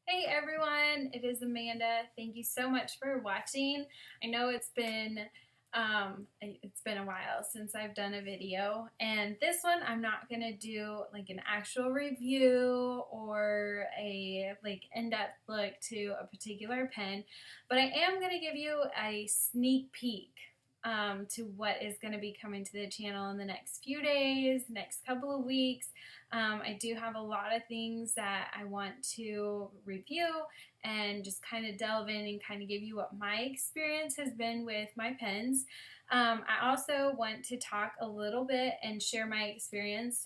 Hey everyone, it is Amanda. Thank you so much for watching. I know it's been a while since I've done a video, and this one I'm not gonna do like an actual review or a in-depth look to a particular pen, but I am gonna give you a sneak peek to what is going to be coming to the channel in the next few days, next couple of weeks. I do have a lot of things that I want to review and just kind of delve in and kind of give you what my experience has been with my pens. I also want to talk a little bit and share my experience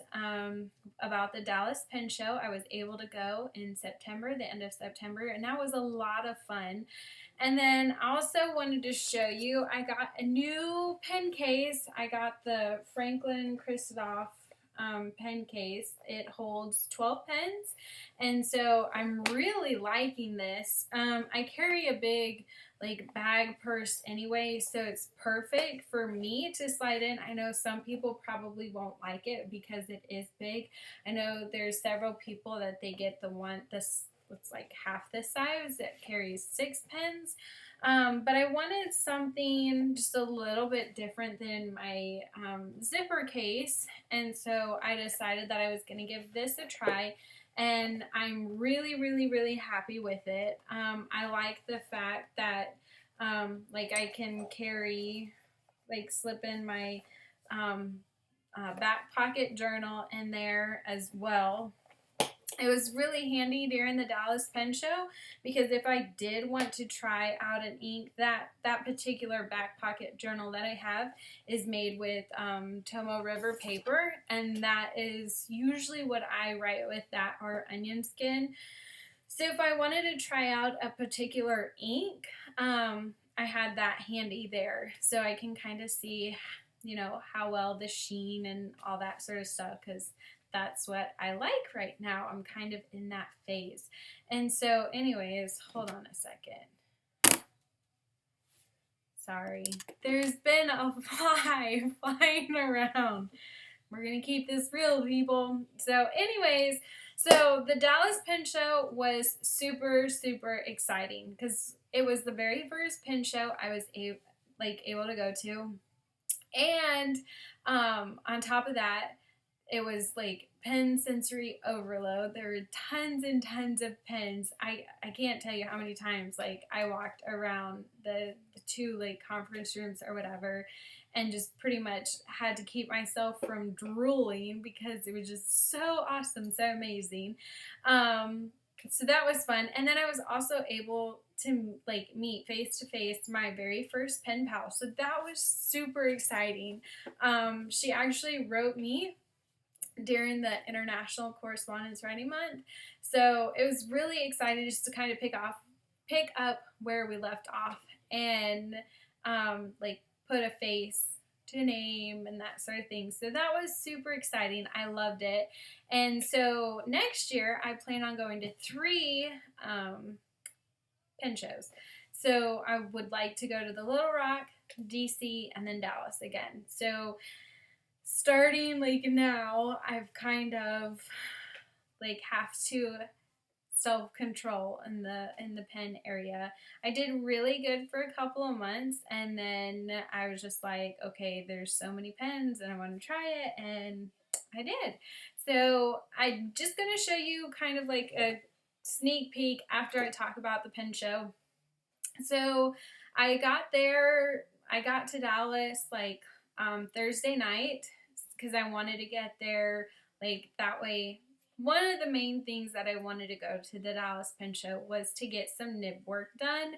about the Dallas Pen Show. I was able to go in September, the end of September, and that was a lot of fun. And then I also wanted to show you, I got a new pen case. I got the Franklin Christoph pen case. It holds 12 pens, and so I'm really liking this. I carry a big bag purse anyway, so it's perfect for me to slide in. I know some people probably won't like it because it is big. I know there's several people that they get the one this looks like half the size that carries 6 pens. But I wanted something just a little bit different than my zipper case, and so I decided that I was going to give this a try, and I'm really happy with it. I like the fact that I can carry, slip in my back pocket journal in there as well. It was really handy during the Dallas Pen Show because if I did want to try out an ink, that particular back pocket journal that I have is made with Tomoe River paper, and that is usually what I write with, that or onion skin. So if I wanted to try out a particular ink, I had that handy there, so I can kind of see, how well the sheen and all that sort of stuff, because that's what I like right now. I'm kind of in that phase. And so anyways, hold on a second. Sorry. There's been a fly flying around. We're going to keep this real, people. So anyways, so the Dallas Pen Show was super exciting because it was the very first pen show I was able to go to. And on top of that, it was like pen sensory overload. There were tons and tons of pens. I can't tell you how many times I walked around the two conference rooms or whatever, and just pretty much had to keep myself from drooling because it was just so awesome, so amazing. So that was fun. And then I was also able to meet face to face my very first pen pal. So that was super exciting. She actually wrote me during the International Correspondence Writing Month. So it was really exciting just to kind of pick up where we left off, and put a face to a name and that sort of thing. So that was super exciting. I loved it. And so next year I plan on going to 3 pen shows. So I would like to go to the Little Rock, DC, and then Dallas again. So starting now, I've kind of have to self-control in the pen area. I did really good for a couple of months, and then I was just like, okay, there's so many pens and I want to try it, and I did. So I'm just going to show you kind of a sneak peek after I talk about the pen show. So I got to Dallas Thursday night because I wanted to get there that way. One of the main things that I wanted to go to the Dallas Pen Show was to get some nib work done.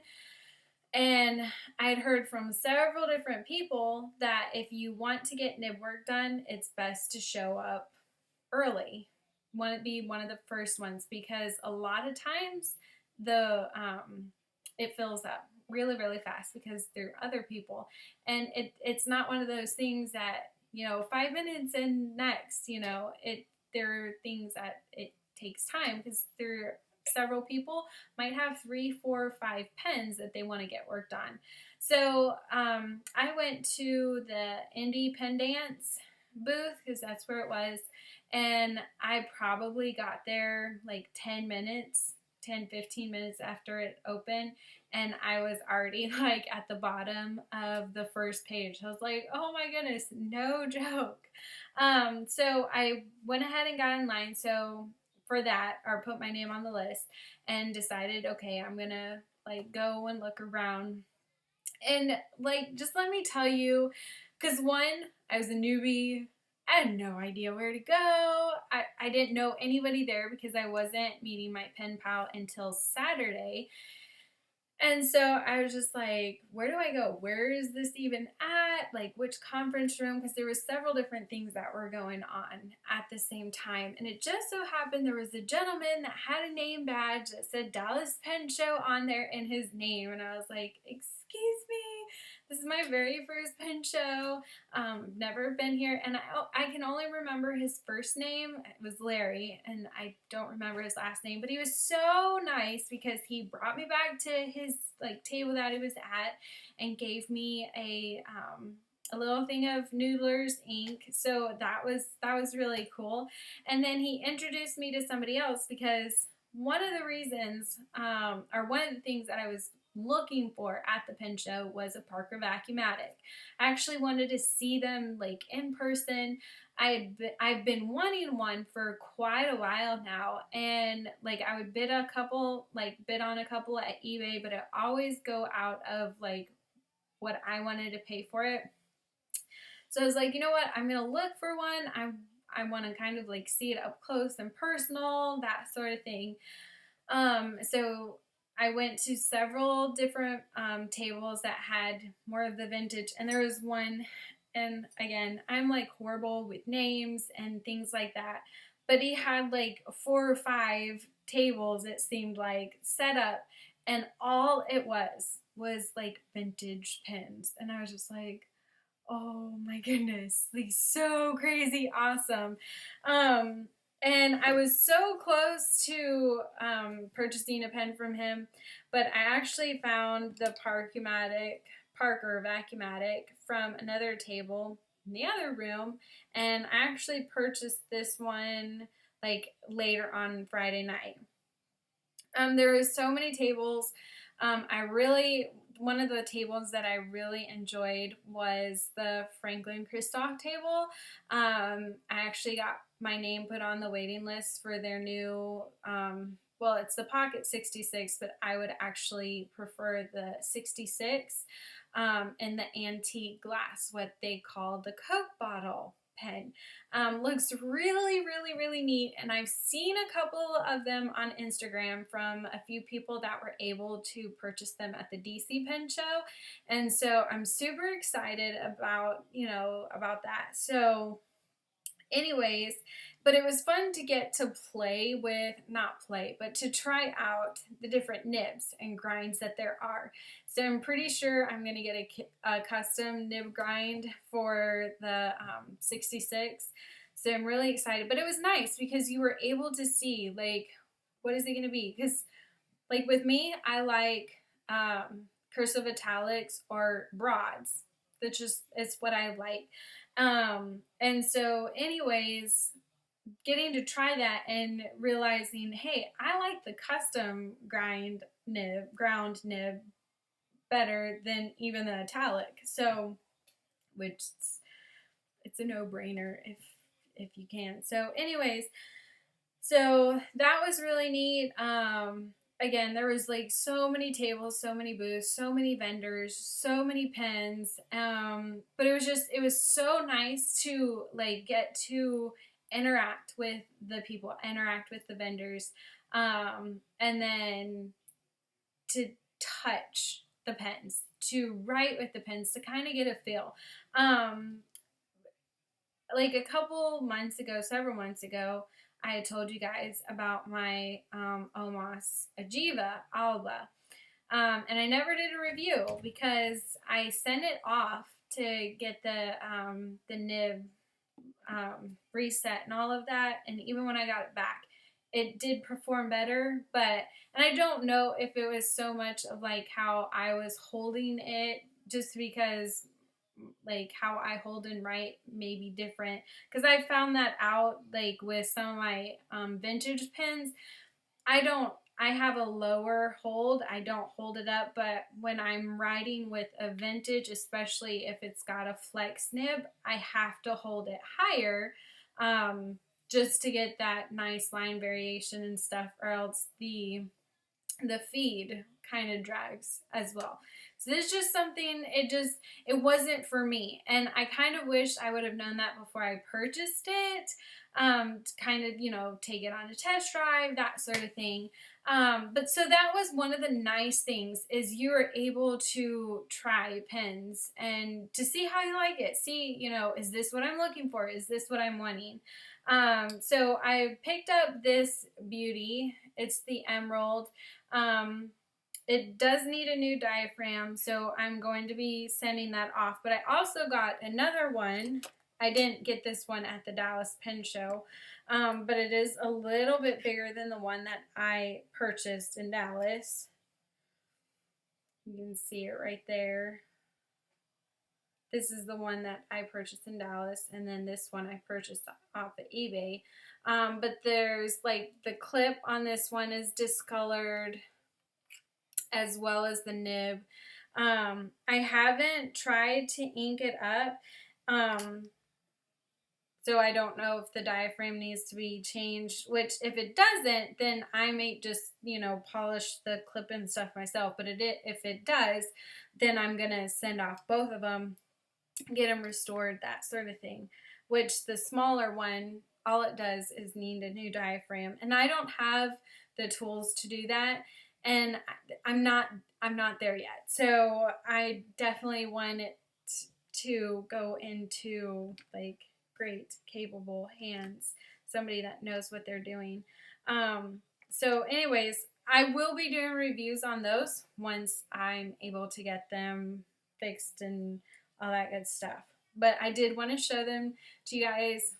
And I had heard from several different people that if you want to get nib work done, it's best to show up early. Want to be one of the first ones, because a lot of times it fills up really fast because there are other people, and it's not one of those things that 5 minutes and next. There are things that it takes time because there are several people might have 3, 4, 5 pens that they want to get worked on. So I went to the Indie Pen Dance booth because that's where it was, and I probably got there 10 minutes 10-15 minutes after it opened, and I was already like at the bottom of the first page. I was like, oh my goodness, no joke. So I went ahead and got in line. So for that, or put my name on the list, and decided, okay, I'm gonna like go and look around. And like, just let me tell you, because one, I was a newbie. I had no idea where to go. I didn't know anybody there because I wasn't meeting my pen pal until Saturday. And so I was just like, where do I go? Where is this even at? Like, which conference room? Because there was several different things that were going on at the same time. And it just so happened there was a gentleman that had a name badge that said Dallas Pen Show on there in his name. And I was like, excuse me, this is my very first pen show. Never been here. And I can only remember his first name. It was Larry. And I don't remember his last name. But he was so nice because he brought me back to his like table that he was at and gave me a little thing of Noodler's ink. So that was really cool. And then he introduced me to somebody else because one of the reasons, or one of the things that I was looking for at the pen show was a Parker Vacuumatic. I actually wanted to see them like in person. I've been wanting one for quite a while now, and like I would bid on a couple at eBay, but it always go out of like what I wanted to pay for it. So I was like, you know what? I'm gonna look for one. I want to kind of like see it up close and personal, that sort of thing. So I went to several different tables that had more of the vintage, and there was one, and again, I'm like horrible with names and things like that, but he had like 4 or 5 tables, it seemed like, set up, and all it was like vintage pens, and I was just like, oh my goodness, like so crazy awesome. And I was so close to purchasing a pen from him, but I actually found the Parker Vacuumatic from another table in the other room, and I actually purchased this one like later on Friday night. There was so many tables. One of the tables that I really enjoyed was the Franklin Christoph table. I actually got my name put on the waiting list for their new, well, it's the Pocket 66, but I would actually prefer the 66 in the antique glass, what they call the Coke bottle pen. Looks really, really, really neat, and I've seen a couple of them on Instagram from a few people that were able to purchase them at the DC Pen Show, and so I'm super excited about that. So anyways, but it was fun to get to but to try out the different nibs and grinds that there are. So I'm pretty sure I'm going to get a custom nib grind for the 66. So I'm really excited. But it was nice because you were able to see, like, what is it going to be? Because, like, with me, I like cursive italics or broads. It's what I like. And so anyways, getting to try that and realizing, hey, I like the custom ground nib better than even the italic. So, which it's a no-brainer if you can. So anyways, so that was really neat. Again, there was like so many tables, so many booths, so many vendors, so many pens. But it was so nice to like get to interact with the people, interact with the vendors, and then to touch the pens, to write with the pens, to kind of get a feel. Like several months ago, I had told you guys about my Omos Ajiva Alba. And I never did a review because I sent it off to get the nib reset and all of that. And even when I got it back, it did perform better. And I don't know if it was so much of like how I was holding it, just because like how I hold and write may be different, because I found that out like with some of my vintage pens. I don't I have a lower hold. I don't hold it up, but when I'm riding with a vintage, especially if it's got a flex nib, I have to hold it higher, just to get that nice line variation and stuff, or else the feed kind of drags as well. So this is just something, it wasn't for me. And I kind of wish I would have known that before I purchased it, to kind of, take it on a test drive, that sort of thing. But so that was one of the nice things, is you were able to try pens and to see how you like it. See, is this what I'm looking for? Is this what I'm wanting? So I picked up this beauty. It's the Emerald. It does need a new diaphragm, so I'm going to be sending that off. But I also got another one. I didn't get this one at the Dallas Pen Show, but it is a little bit bigger than the one that I purchased in Dallas. You can see it right there. This is the one that I purchased in Dallas, and then this one I purchased off of eBay. But there's like the clip on this one is discolored, as well as the nib. I haven't tried to ink it up, so I don't know if the diaphragm needs to be changed, which if it doesn't, then I may just, polish the clip and stuff myself. But if it does, then I'm going to send off both of them, get them restored, that sort of thing. Which the smaller one, all it does is need a new diaphragm. And I don't have the tools to do that. And I'm not there yet. So I definitely want it to go into like great capable hands, somebody that knows what they're doing. So anyways, I will be doing reviews on those once I'm able to get them fixed and all that good stuff. But I did want to show them to you guys.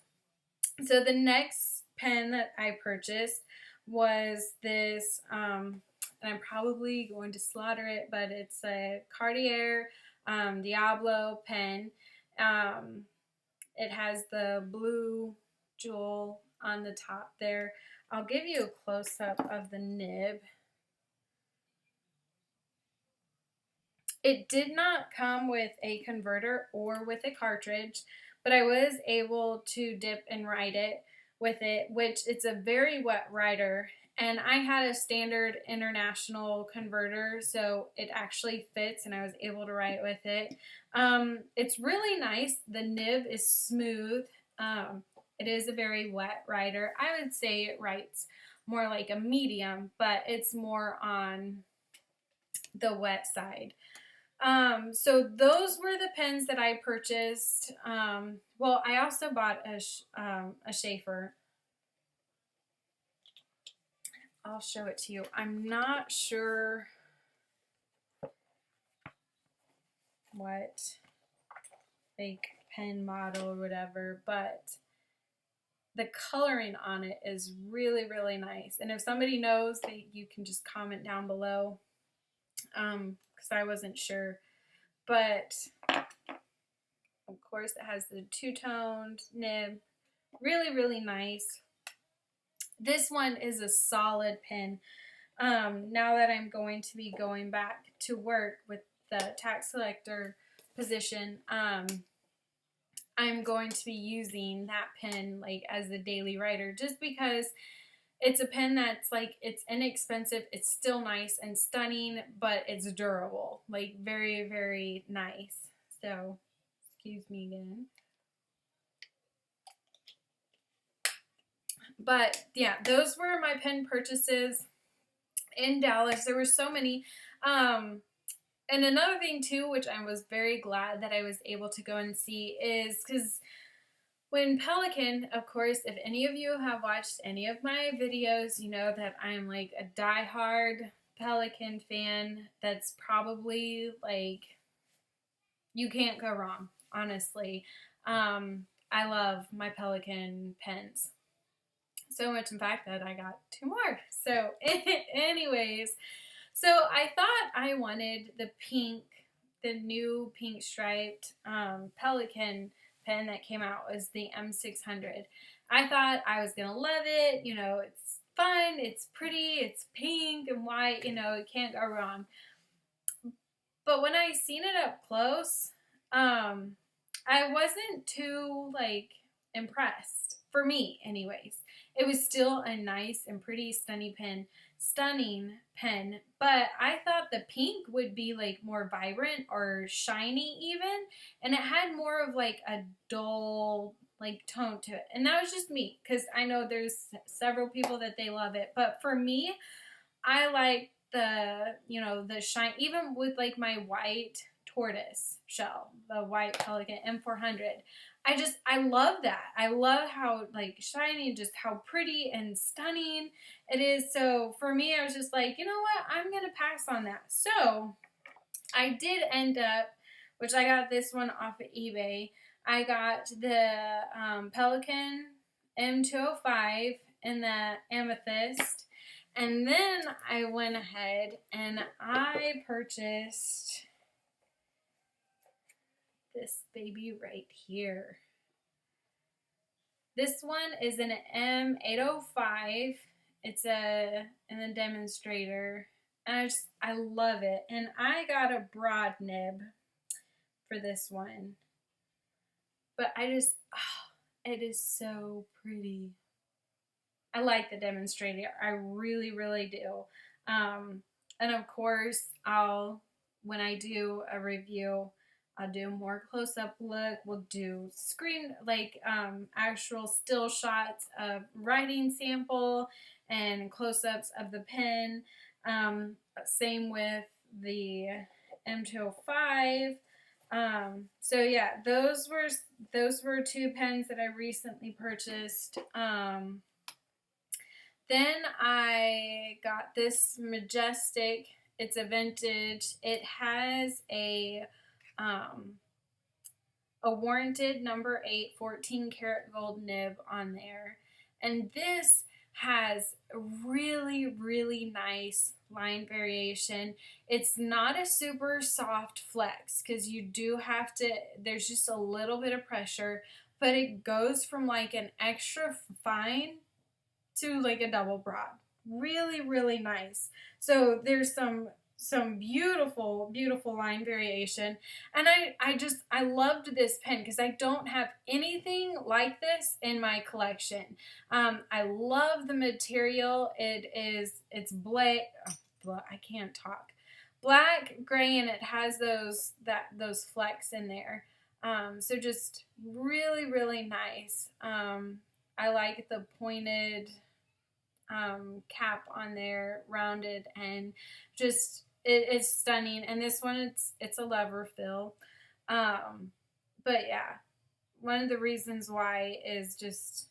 So the next pen that I purchased was this, and I'm probably going to slaughter it, but it's a Cartier Diablo pen. It has the blue jewel on the top there. I'll give you a close-up of the nib. It did not come with a converter or with a cartridge, but I was able to dip and write it with it, which it's a very wet writer. And I had a standard international converter, so it actually fits, and I was able to write with it. It's really nice. The nib is smooth. It is a very wet writer. I would say it writes more like a medium, but it's more on the wet side. So those were the pens that I purchased. Well, I also bought a Sheaffer. I'll show it to you. I'm not sure what like pen model or whatever, but the coloring on it is really, really nice. And if somebody knows, you can just comment down below, because I wasn't sure. But of course it has the two-toned nib. Really, really nice. This one is a solid pen. Now that I'm going to be going back to work with the tax collector position, I'm going to be using that pen like as a daily writer, just because it's a pen that's like, it's inexpensive, it's still nice and stunning, but it's durable, like very, very nice. So, excuse me again. But yeah, those were my pen purchases in Dallas. There were so many. And another thing too, which I was very glad that I was able to go and see, is because when Pelikan, of course, if any of you have watched any of my videos, you know that I'm like a diehard Pelikan fan. That's probably like, you can't go wrong, honestly. I love my Pelikan pens. So much, in fact, that I got 2 more. So anyways, so I thought I wanted the new pink striped Pelikan pen that came out, was the M600. I thought I was going to love it. You know, fun, it's pretty, it's pink and white, you know, it can't go wrong. But when I seen it up close, I wasn't too like impressed. For me, anyways. It was still a nice and pretty stunning pen, but I thought the pink would be like more vibrant or shiny even, and it had more of like a dull like tone to it. And that was just me cuz I know there's several people that they love it, but for me, I like the, you know, the shine, even with like my white tortoise shell, the white Pelikan M400. I love that. I love how like shiny and just how pretty and stunning it is. So for me, I was just like, you know what? I'm going to pass on that. So I did end up, which I got this one off of eBay. I got the Pelikan M205 in the amethyst. And then I went ahead and I purchased this baby right here. This one is an M805. It's in the demonstrator. And I love it. And I got a broad nib for this one. But it is so pretty. I like the demonstrator. I really, really do. And of course, when I do a review, I'll do a more close-up look. We'll do actual still shots of writing sample and close-ups of the pen. Same with the M205. So yeah, those were two pens that I recently purchased. Then I got this Majestic. It's a vintage. It has a warranted number 8 14 karat gold nib on there. And this has really, really nice line variation. It's not a super soft flex because you do have to, there's just a little bit of pressure, but it goes from like an extra fine to like a double broad. Really, really nice. So there's some beautiful, beautiful line variation. And I loved this pen because I don't have anything like this in my collection. I love the material. It's black. I can't talk. Black, gray, and it has those flecks in there. So just really, really nice. I like the pointed cap on there, rounded, and just it's stunning. And this one, it's a lever fill. But yeah, one of the reasons why is just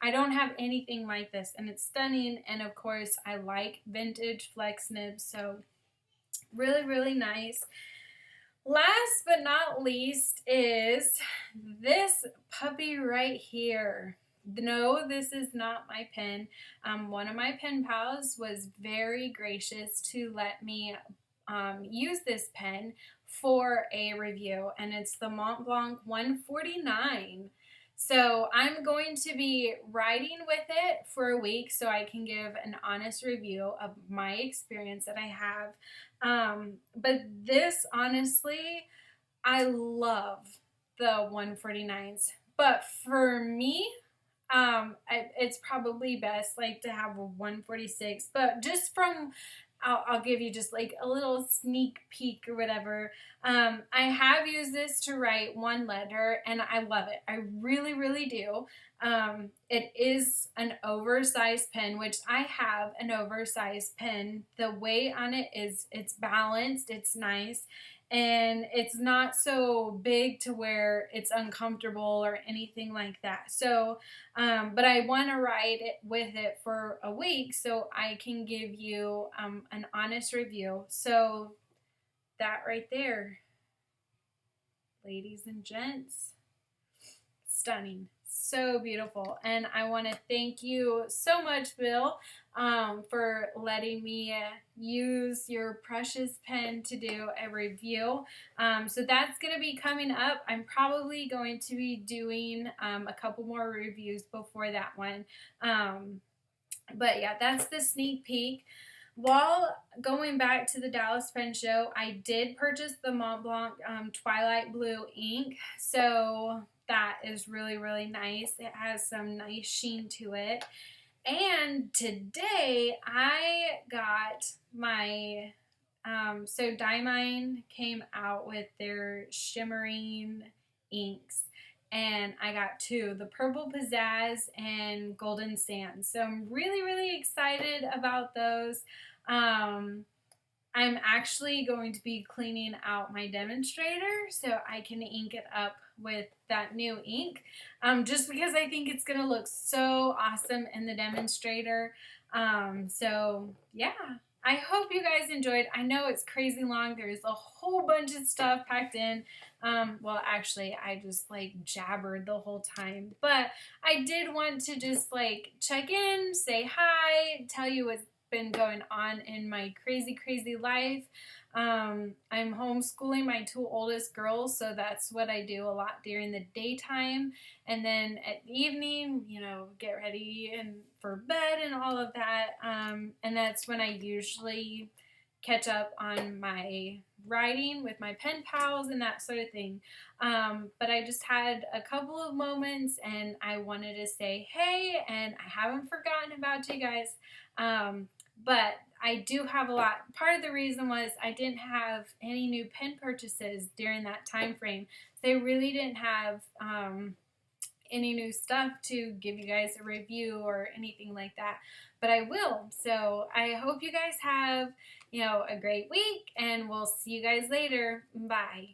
I don't have anything like this, and it's stunning. And of course, I like vintage flex nibs, so really, really nice. Last but not least is this puppy right here. No, this is not my pen. One of my pen pals was very gracious to let me use this pen for a review, and it's the Mont Blanc 149. So I'm going to be writing with it for a week so I can give an honest review of my experience that I have. But this, honestly, I love the 149s. But for me, it's probably best like to have a 146, but just from I'll give you just like a little sneak peek or whatever. I have used this to write one letter and I love it. I really, really do. It is an oversized pen, which I have an oversized pen. The weight on it it's balanced, it's nice, and it's not so big to where it's uncomfortable or anything like that. So, but I want to write it with it for a week so I can give you an honest review. So that right there, ladies and gents, stunning. So beautiful. And I want to thank you so much, Bill, for letting me use your precious pen to do a review. So that's going to be coming up. I'm probably going to be doing a couple more reviews before that one. But yeah, that's the sneak peek. While going back to the Dallas Pen Show, I did purchase the Mont Blanc Twilight Blue ink. So that is really, really nice. It has some nice sheen to it. And today I got my, so Diamine came out with their shimmering inks. And I got two, the Purple Pizzazz and Golden Sand. So I'm really, really excited about those. Um, I'm actually going to be cleaning out my demonstrator so I can ink it up with that new ink, just because I think it's going to look so awesome in the demonstrator. So yeah, I hope you guys enjoyed. I know it's crazy long. There's a whole bunch of stuff packed in. Well, actually, I just like jabbered the whole time, but I did want to just like check in, say hi, tell you what's been going on in my crazy, crazy life. I'm homeschooling my two oldest girls, so that's what I do a lot during the daytime. And then at evening, you know, get ready and for bed and all of that. And that's when I usually catch up on my writing with my pen pals and that sort of thing. But I just had a couple of moments and I wanted to say hey, and I haven't forgotten about you guys. But I do have a lot. Part of the reason was I didn't have any new pen purchases during that time frame. They really didn't have any new stuff to give you guys a review or anything like that, but I will. So I hope you guys have, you know, a great week, and we'll see you guys later. Bye.